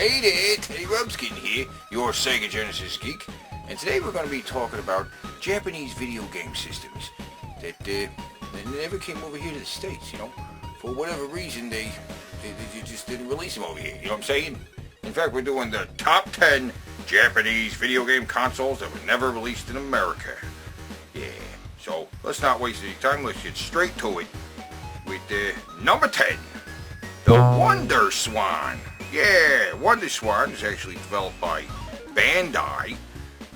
Hey there, Teddy Rumpskin here, your Sega Genesis geek, and today we're going to be talking about Japanese video game systems that never came over here to the States, you know. For whatever reason, they just didn't release them over here, you know what I'm saying? In fact, we're doing the top 10 Japanese video game consoles that were never released in America. Yeah, so let's not waste any time, let's get straight to it with number 10, the Wonder Swan. Yeah, Wonder Swan is actually developed by Bandai,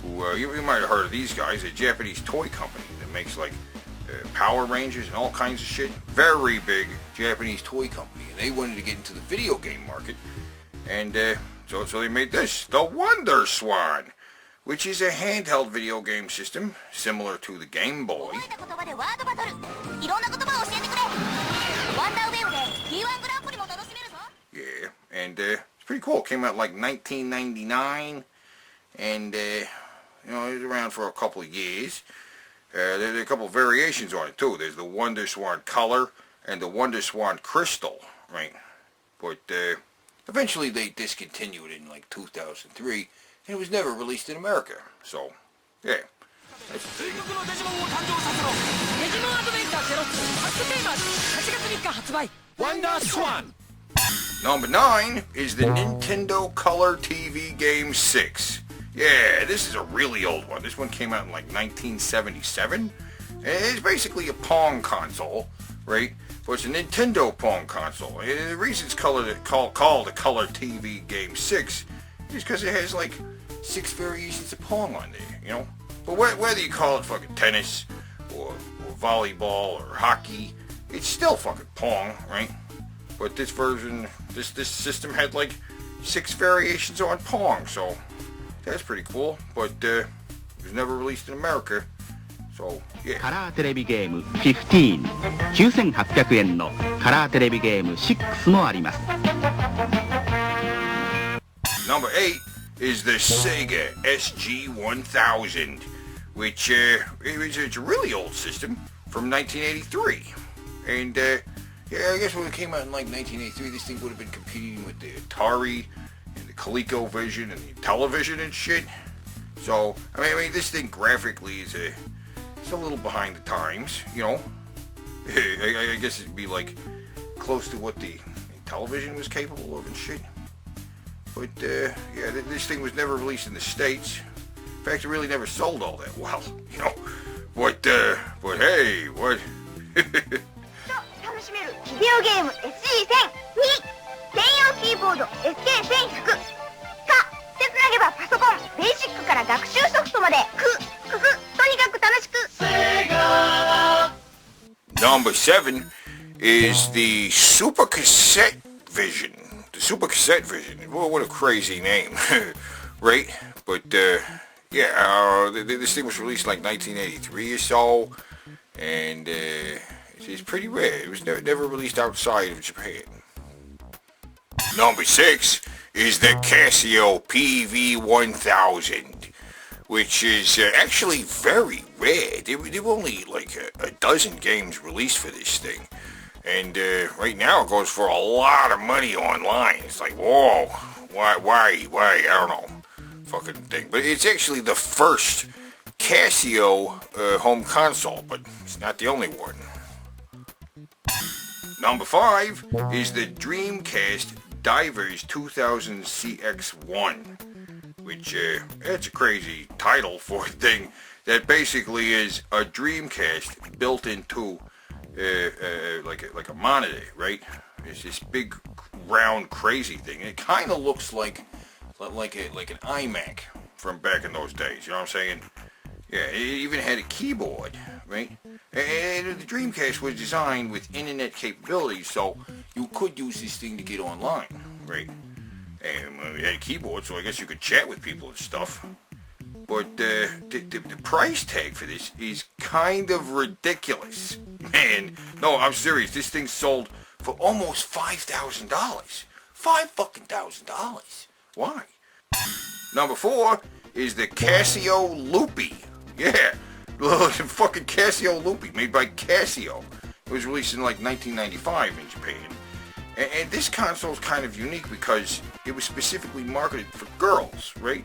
who you might have heard of these guys, a Japanese toy company that makes like Power Rangers and all kinds of shit. Very big Japanese toy company, and they wanted to get into the video game market, and so they made this, the Wonder Swan, which is a handheld video game system similar to the Game Boy. Yeah, and it's pretty cool. It came out like 1999, and you know, it was around for a couple of years. There's a couple of variations on it too. There's the Wonder Swan Color and the Wonder Swan Crystal, right? But eventually they discontinued it in like 2003, and it was never released in America. So, yeah. That's the thing. Wonder Swan! Number 9 is the Nintendo Color TV Game 6. Yeah, this is a really old one. This one came out in like 1977. It's basically a Pong console, right? But it's a Nintendo Pong console. And the reason it's called a Color TV Game 6 is because it has like 6 variations of Pong on there, you know? But whether you call it fucking tennis or volleyball or hockey, it's still fucking Pong, right? But this version, this system had like 6 variations on Pong, so that's pretty cool. But it was never released in America, so yeah. カラーテレビゲーム15、9800円のカラーテレビゲーム6もあります。Number 8 is the Sega SG-1000, which it's a really old system from 1983, and yeah, I guess when it came out in like 1983, this thing would have been competing with the Atari and the ColecoVision and the television and shit. So, I mean, this thing graphically is it's a little behind the times, you know. I guess it'd be like close to what the television was capable of and shit. But yeah, this thing was never released in the States. In fact, it really never sold all that well, you know. But hey, what? ビデオゲーム SG-1000 に専用キーボード SK-1100 か手つなげばパソコンベーシックから学習ソフトまでとにかく楽しく Number 7 is the Super Cassette Vision. The Super Cassette Vision. Well, what a crazy name, right? But yeah, this thing was released like 1983 or so, and it's pretty rare. It was never released outside of Japan. Number 6 is the Casio PV-1000, which is actually very rare. There were only like a dozen games released for this thing. And right now it goes for a lot of money online. It's like, whoa, why, I don't know, fucking thing. But it's actually the first Casio home console, but it's not the only one. Number 5 is the Dreamcast Divers 2000 CX-1, which it's a crazy title for a thing that basically is a Dreamcast built into like a monitor, right? It's this big round crazy thing. It kind of looks like an iMac from back in those days. You know what I'm saying? Yeah, it even had a keyboard, right? And the Dreamcast was designed with internet capabilities, so you could use this thing to get online, right? And it had a keyboard, so I guess you could chat with people and stuff. But the price tag for this is kind of ridiculous. Man, no, I'm serious. This thing sold for almost $5,000. $5,000. Why? Number 4 is the Casio Loopy. Yeah, the fucking Casio Loopy, made by Casio. It was released in like 1995 in Japan. And this console is kind of unique because it was specifically marketed for girls, right?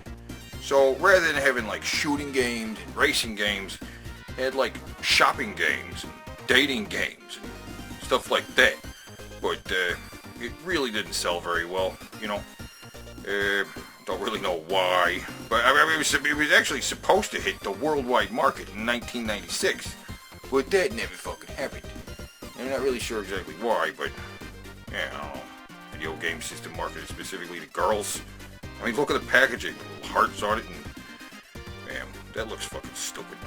So rather than having like shooting games and racing games, it had like shopping games and dating games and stuff like that. But it really didn't sell very well, you know. Don't really know why, but I mean, it was actually supposed to hit the worldwide market in 1996, but that never fucking happened. I'm not really sure exactly why, but yeah, I don't know. Video game system marketed specifically to girls. I mean, look at the packaging, little hearts on it, and man, that looks fucking stupid.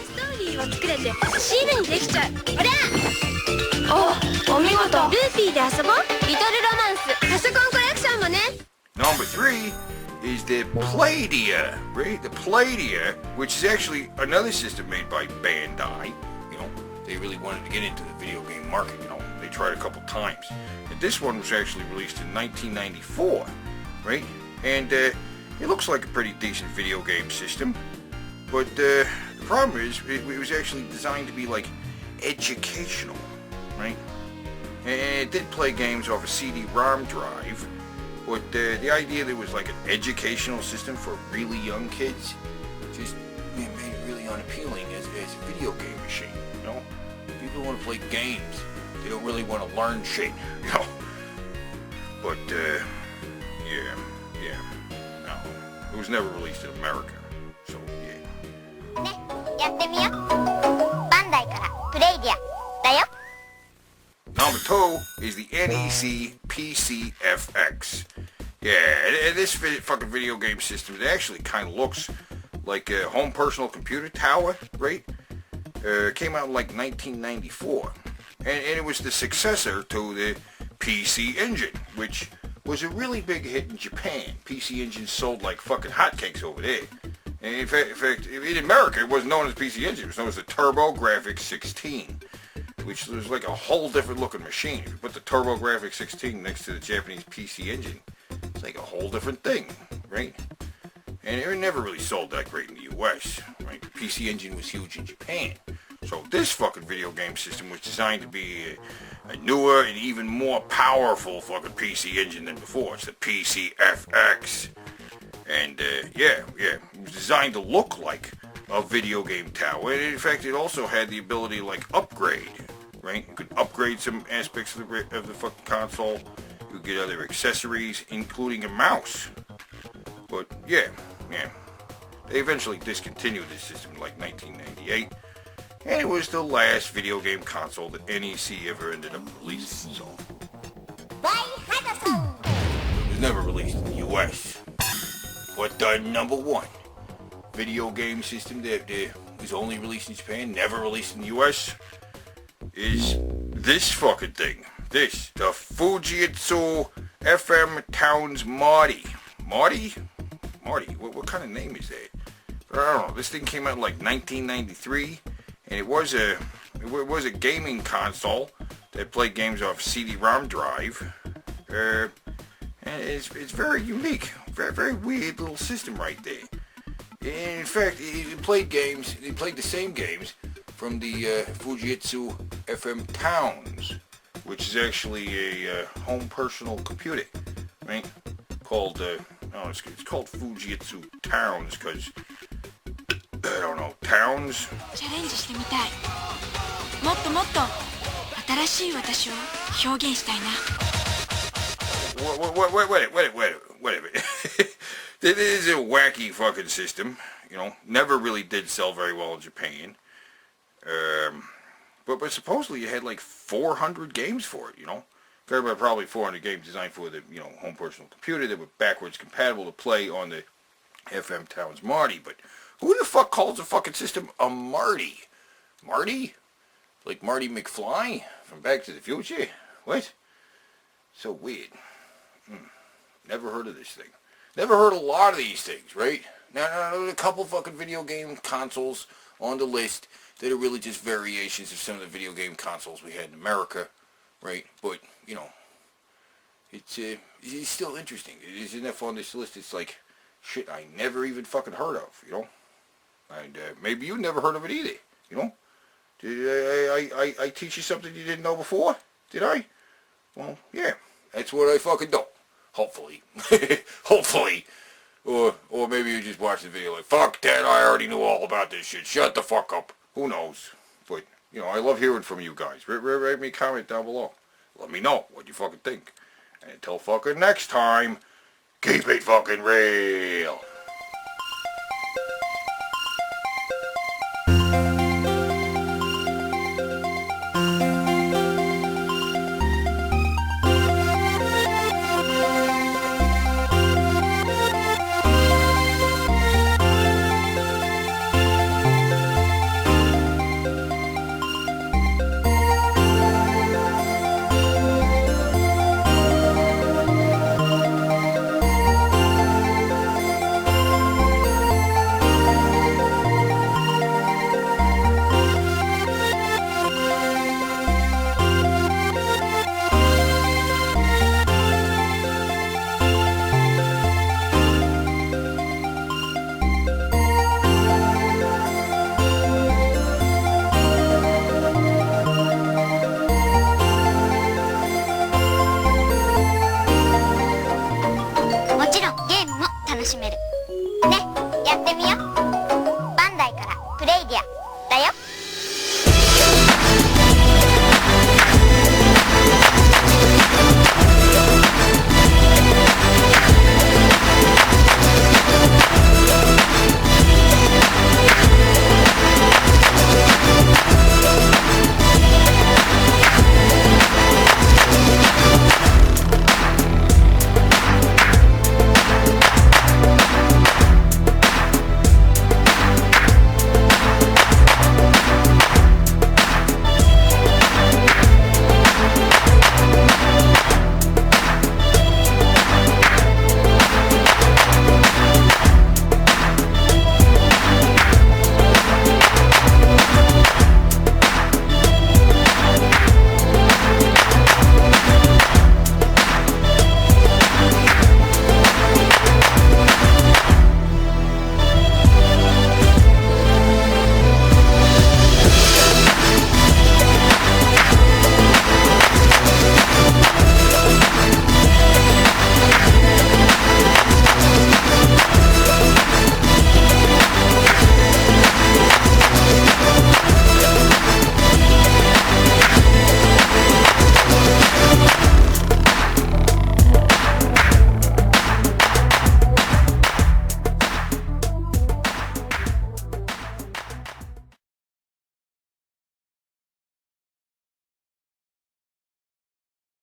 ストーリーを作れてシールにできちゃう。ほらお見事。ルーピーで遊ぼう。リトルロマンスパソコンコレクションもね。 Number 3 is the Playdia, right? The Playdia, which is actually another system made by Bandai. You know, they really wanted to get into the video game market, you know. They tried a couple times. And this one was actually released in 1994, right? And it looks like a pretty decent video game system. But the problem is, it was actually designed to be like educational, right? And it did play games off a CD-ROM drive. But the idea that it was like an educational system for really young kids just made it really unappealing as a video game machine, you know? People want to play games. They don't really want to learn shit, you know? But, yeah, no. It was never released in America, so, yeah. ね、やってみよう。バンダイからプレイディアだよ。 Number 2 is the NEC PCFX. Yeah, and this fucking video game system, it actually kind of looks like a home personal computer tower, right? It came out in like 1994. And it was the successor to the PC Engine, which was a really big hit in Japan. PC Engine sold like fucking hotcakes over there. And in fact, in America, it wasn't known as PC Engine. It was known as the TurboGrafx 16. Which was like a whole different looking machine. If you put the TurboGrafx 16 next to the Japanese PC Engine, it's like a whole different thing, right? And it never really sold that great in the US, right? The PC Engine was huge in Japan. So this fucking video game system was designed to be a newer and even more powerful fucking PC Engine than before. It's the PCFX. And yeah, it was designed to look like a video game tower. And in fact, it also had the ability to like upgrade, right? You could upgrade some aspects of the fucking console. You could get other accessories, including a mouse. But yeah. They eventually discontinued this system in like 1998. And it was the last video game console that NEC ever ended up releasing. So it was never released in the US. But the number 1 video game system that was only released in Japan, never released in the US, is this fucking thing. The Fujitsu FM Towns Marty. Marty? What kind of name is that? I don't know. This thing came out in like 1993, and it was a gaming console that played games off CD-ROM drive. And it's very unique. Very, very weird little system right there. In fact, it played the same games from the Fujitsu FM Towns, which is actually a home personal computer, right? Called, it's called Fujitsu Towns because, I don't know, Towns? チャレンジしてみたい。もっともっと新しい私を表現したいな。Wait a minute. This is a wacky fucking system, you know. Never really did sell very well in Japan. But supposedly it had like 400 games for it, you know. Probably 400 games designed for the, you know, home personal computer that were backwards compatible to play on the FM Towns Marty. But who the fuck calls a fucking system a Marty? Marty? Like Marty McFly from Back to the Future? What? So weird. Never heard of this thing. Never heard a lot of these things, right? Now, there's a couple fucking video game consoles on the list that are really just variations of some of the video game consoles we had in America, right? But, you know, it's still interesting. It's enough on this list. It's like shit I never even fucking heard of, you know? And maybe you never heard of it either, you know? Did I teach you something you didn't know before? Did I? Well, yeah. That's what I fucking do. Hopefully. Hopefully. Or maybe you just watch the video like, fuck that, I already knew all about this shit. Shut the fuck up. Who knows? But, you know, I love hearing from you guys. Write me a comment down below. Let me know what you fucking think. And until fucking next time, keep it fucking real.もちろんゲームも楽しめる。